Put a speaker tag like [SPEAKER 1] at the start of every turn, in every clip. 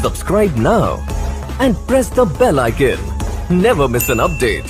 [SPEAKER 1] Subscribe now and press the bell icon. Never miss an update.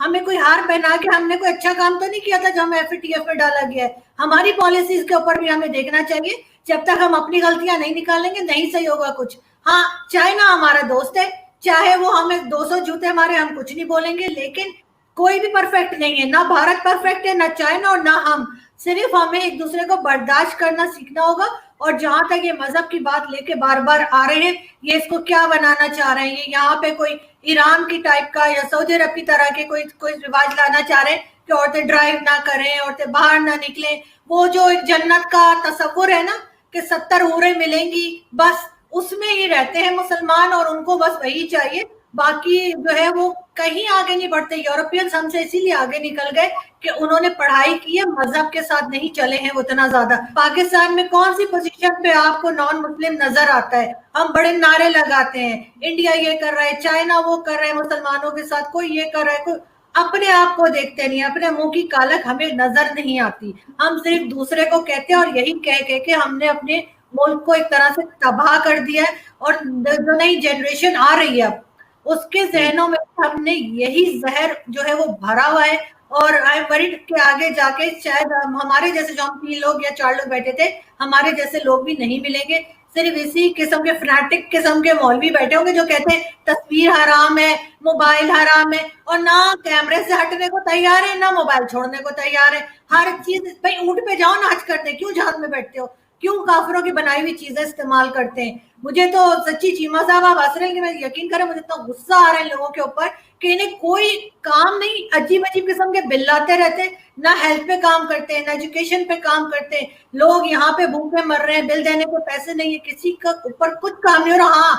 [SPEAKER 2] ہمیں کوئی ہار پہنا کے ہم نے کوئی اچھا کام تو نہیں کیا تھا جو ہمیں FATF میں ڈالا گیا ہے. ہماری پالیسیز کے اوپر بھی ہمیں دیکھنا چاہیے. جب تک ہم اپنی غلطیاں نہیں نکالیں گے نہیں صحیح ہوگا کچھ. ہاں چائنا ہمارا دوست ہے, چاہے وہ ہمیں 200 جوتے مارے ہم کچھ نہیں بولیں گے, لیکن کوئی بھی پرفیکٹ نہیں ہے, نہ بھارت پرفیکٹ ہے, نہ چائنا اور نہ ہم. صرف ہمیں ایک دوسرے کو برداشت کرنا سیکھنا ہوگا. اور جہاں تک یہ مذہب کی بات لے کے بار بار آ رہے ہیں, یہ اس کو کیا بنانا چاہ رہے ہیں, یہاں پہ کوئی ایران کی ٹائپ کا یا سعودی عرب کی طرح کے کوئی رواج لانا چاہ رہے ہیں کہ عورتیں ڈرائیو نہ کریں, عورتیں باہر نہ نکلیں. وہ جو ایک جنت کا تصور ہے نا کہ 70 حوریں ملیں گی, بس اس میں ہی رہتے ہیں مسلمان, اور ان کو بس وہی چاہیے. باقی جو ہے وہ کہیں آگے نہیں بڑھتے. یورپینس ہم سے اسی لیے آگے نکل گئے کہ انہوں نے پڑھائی کی ہے, مذہب کے ساتھ نہیں چلے ہیں وہ اتنا زیادہ. پاکستان میں کون سی پوزیشن پہ آپ کو نان مسلم نظر آتا ہے؟ ہم بڑے نعرے لگاتے ہیں, انڈیا یہ کر رہا ہے, چائنا وہ کر رہا ہے مسلمانوں کے ساتھ, کوئی یہ کر رہا ہے, کوئی اپنے آپ کو دیکھتے نہیں, اپنے منہ کی کالک ہمیں نظر نہیں آتی. ہم صرف دوسرے کو کہتے ہیں, اور یہی کہہ کے ہم نے اپنے ملک کو ایک طرح سے تباہ کر دیا ہے. اور جو نئی جنریشن آ رہی ہے اب, اس کے ذہنوں میں ہم نے یہی زہر جو ہے وہ بھرا ہوا ہے. اور آئی ورڈ کہ آگے جا کے شاید ہمارے جیسے جو ہم 3 لوگ یا 4 لوگ بیٹھے تھے, ہمارے جیسے لوگ بھی نہیں ملیں گے. صرف اسی قسم کے فنیٹک قسم کے مولوی بیٹھے ہوں گے جو کہتے ہیں تصویر حرام ہے, موبائل حرام ہے, اور نہ کیمرے سے ہٹنے کو تیار ہے نہ موبائل چھوڑنے کو تیار ہے. ہر چیز بھائی اونٹ پہ جاؤ نا حج کرتے, کیوں جہاز میں بیٹھتے ہو, کیوں کافروں کی بنائی ہوئی چیزیں استعمال کرتے ہیں. مجھے تو سچی چیما صاحب آپ ہنس رہے ہیں کہ میں یقین کریں مجھے اتنا غصہ آ رہا ہے لوگوں کے اوپر کہ انہیں کوئی کام نہیں, عجیب عجیب قسم کے بل لاتے رہتے ہیں, نہ ہیلتھ پہ کام کرتے ہیں, نہ ایجوکیشن پہ کام کرتے ہیں. لوگ یہاں پہ بھوکے مر رہے ہیں, بل دینے کو پیسے نہیں ہے, کسی کا اوپر کچھ کام نہیں ہو رہا. ہاں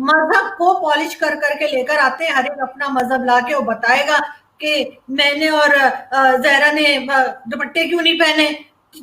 [SPEAKER 2] مذہب کو پالش کر کے لے کر آتے ہیں, ہر ایک اپنا مذہب لا کے وہ بتائے گا کہ میں نے اور زہرا نے دوپٹے کیوں نہیں پہنے,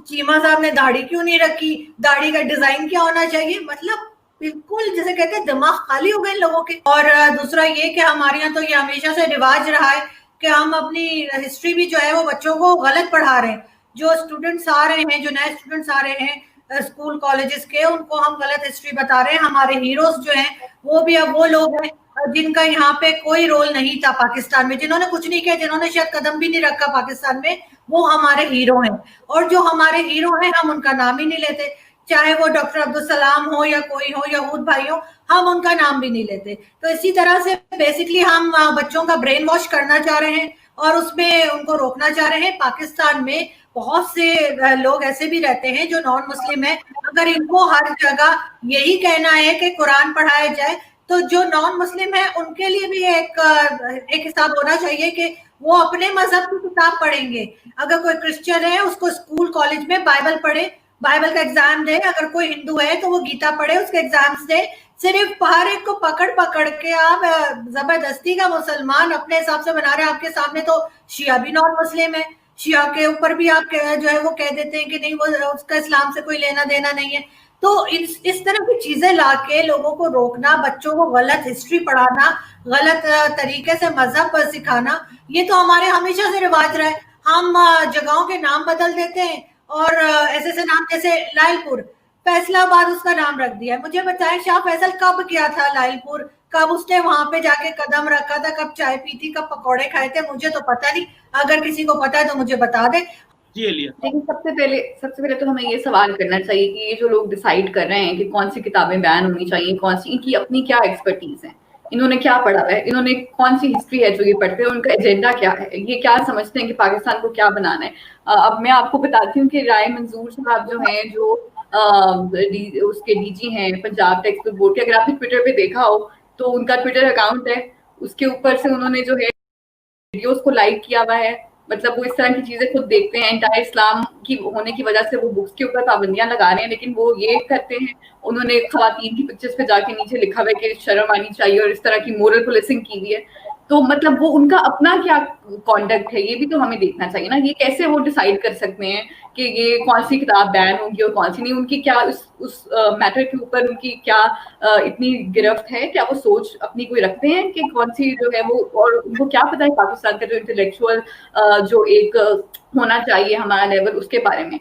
[SPEAKER 2] چیما صاحب نے داڑھی کیوں نہیں رکھی, داڑھی کا ڈیزائن کیا ہونا چاہیے. مطلب بالکل جیسے کہتے ہیں دماغ خالی ہو گئے لوگوں کے. اور دوسرا یہ کہ ہمارے یہاں تو یہ ہمیشہ سے رواج رہا ہے کہ ہم اپنی ہسٹری بھی جو ہے وہ بچوں کو غلط پڑھا رہے ہیں. جو اسٹوڈنٹس آ رہے ہیں, جو نئے اسٹوڈنٹس آ رہے ہیں اسکول کالجز کے, ان کو ہم غلط ہسٹری بتا رہے ہیں. ہمارے ہیروز جو ہیں وہ بھی اب وہ لوگ ہیں جن کا یہاں پہ کوئی رول نہیں تھا پاکستان میں, جنہوں نے کچھ نہیں کیا, جنہوں نے شاید قدم بھی نہیں رکھا پاکستان میں, وہ ہمارے ہیرو ہیں. اور جو ہمارے ہیرو ہیں ہم ان کا نام ہی نہیں لیتے, چاہے وہ ڈاکٹر عبدالسلام ہو یا کوئی ہو یا ہود بھائی ہو, ہم ان کا نام بھی نہیں لیتے. تو اسی طرح سے بیسکلی ہم بچوں کا برین واش کرنا چاہ رہے ہیں اور اس میں ان کو روکنا چاہ رہے ہیں. پاکستان میں بہت سے لوگ ایسے بھی رہتے ہیں جو نان مسلم ہیں. اگر ان کو ہر جگہ یہی کہنا ہے کہ قرآن پڑھایا جائے تو جو نان مسلم ہیں ان کے لیے بھی ایک حساب ہونا چاہیے کہ وہ اپنے مذہب کی کتاب پڑھیں گے. اگر کوئی کرسچن ہے اس کو اسکول کالج میں بائبل پڑھے, بائبل کا ایگزام دے. اگر کوئی ہندو ہے تو وہ گیتا پڑھے, اس کے ایگزامس دے. صرف ہر ایک کو پکڑ کے آپ زبردستی کا مسلمان اپنے حساب سے بنا رہے ہیں. آپ کے سامنے تو شیعہ بھی نان مسلم ہے, شیعہ کے اوپر بھی آپ جو ہے وہ کہہ دیتے ہیں کہ نہیں وہ اس کا اسلام سے کوئی لینا دینا نہیں ہے. تو اس طرح کی چیزیں لا کے لوگوں کو روکنا, بچوں کو غلط ہسٹری پڑھانا, غلط طریقے سے مذہب پر سکھانا, یہ تو ہمارے ہمیشہ سے رواج رہا ہے. ہم جگہوں کے نام بدل دیتے ہیں اور ایسے نام جیسے لائل پور, فیصلہ آباد اس کا نام رکھ دیا. مجھے بتائیں شاہ فیصل کب کیا تھا لائل پور, کب اس نے وہاں پہ جا کے قدم رکھا تھا, کب چائے پی تھی, کب پکوڑے کھائے تھے, مجھے تو پتہ نہیں. اگر کسی کو پتا ہے تو مجھے بتا دے.
[SPEAKER 3] لیکن سب سے پہلے تو ہمیں یہ سوال کرنا چاہیے کہ یہ جو لوگ ڈیسائیڈ کر رہے ہیں کہ کون سی کتابیں بین ہونی چاہیے, کون سی, ان کی اپنی کیا ایکسپرٹیز ہیں, انہوں نے کیا پڑھا ہے, انہوں نے کون سی ہسٹری ہے جو یہ پڑھتے ہیں, ان کا ایجنڈا کیا ہے, یہ کیا سمجھتے ہیں کہ پاکستان کو کیا بنانا ہے. اب میں آپ کو بتاتی ہوں کہ رائے منظور صاحب جو ہیں, جو اس کے ڈی جی ہیں پنجاب ٹیکسٹ بورڈ کے, اگر آپ نے ٹویٹر پہ دیکھا ہو تو ان کا ٹویٹر اکاؤنٹ ہے, اس کے اوپر سے انہوں نے جو ہے ویڈیوز کو لائک کیا ہوا ہے. مطلب وہ اس طرح کی چیزیں خود دیکھتے ہیں. انٹائر اسلام کی ہونے کی وجہ سے وہ بکس کے اوپر پابندیاں لگا رہے ہیں, لیکن وہ یہ کرتے ہیں, انہوں نے خواتین کی پکچرز پہ جا کے نیچے لکھا ہوا ہے کہ شرم آنی چاہیے, اور اس طرح کی مورل پولیسنگ کی ہوئی ہے. تو مطلب وہ ان کا اپنا کیا کانڈکٹ ہے, یہ بھی تو ہمیں دیکھنا چاہیے نا. یہ کیسے وہ ڈیسائیڈ کر سکتے ہیں کہ یہ کون سی کتاب بین ہوگی اور کون سی نہیں, ان کی کیا اس میٹر کے اوپر ان کی کیا اتنی گرفت ہے, کیا وہ سوچ اپنی کوئی رکھتے ہیں کہ کون سی جو ہے وہ, اور ان کو کیا پتا ہے پاکستان کا جو انٹلیکچوئل جو ایک ہونا چاہیے ہمارا لیول, اس کے بارے میں.